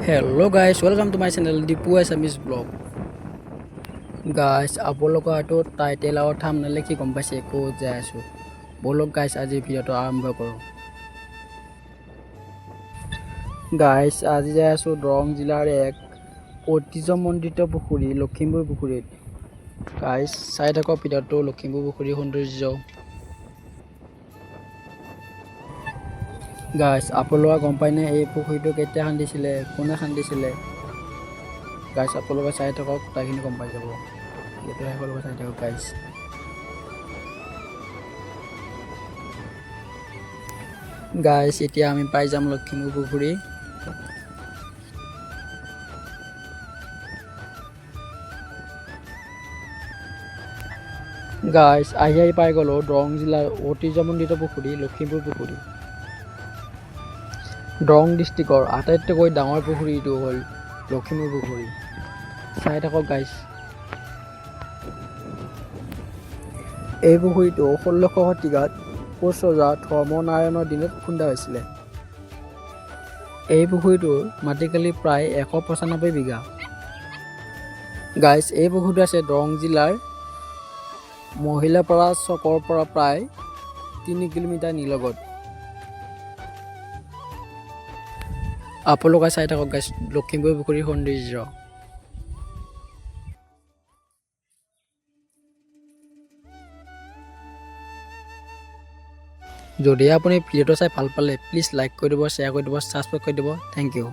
Hello guys, welcome to my channel Dipuassamesevlogs. Guys, আপোনালোকৰ আটো title আৰু thumbnail কি গম পাইছে কো যাই আছো। বলক গাইস আজি ভিডিওটো আৰম্ভ কৰো। গাইস আজি যাই আছো দৰং জিলাৰ এক ঐতিহ্যমণ্ডিত পুখুৰী লখিমপুৰ পুখুৰীত। গাইস চাই থাকক ভিডিওটো লখিমপুৰ পুখুৰী সৌন্দৰ্য। গাইস আপোনালোকে গম পায়নে এই পুখুৰীটো কেতিয়া খান্দিছিলে কোনে খান্দিছিলে। গাইস আপোনালোকে চাই থাকক তাইখিনি গম পাই যাব। এইটো সকলোকে চাই থাকক গাইস। গাইস এতিয়া আমি পাই যাম লখিমপুৰ পুখুৰী। গাইস আহি পাই গলো দৰং জিলাৰ ঐতিহ্যমণ্ডিত পুখুৰী লখিমপুৰ পুখুৰী। দৰং ডিষ্ট্ৰিক্টৰ আটাইতকৈ ডাঙৰ পুখুৰীটো হ'ল লখিমপুৰ পুখুৰী। চাই থাকক গাইস। এই পুখুৰীটো 16শ শতিকাত কোচ ৰজা ধৰ্মনাৰায়ণৰ দিনত খুন্দা হৈছিলে। এই পুখুৰীটোৰ মাটিকালি প্ৰায় 195 বিঘা। গাইস এই পুখুৰীটো আছে দৰং জিলাৰ মহিলাপাৰা চকৰ পৰা প্ৰায় 3 কিলোমিটাৰ নিলগত। আপোনালোকে চাই থাকক গাইস লখিমপুৰ পুখুৰীৰ সৌন্দৰ্য। যদি আপুনি ভিডিওটো চাই ভাল পালে প্লিজ লাইক কৰি দিব, শ্বেয়াৰ কৰি দিব, সাবস্ক্ৰাইব কৰি দিব। Thank U.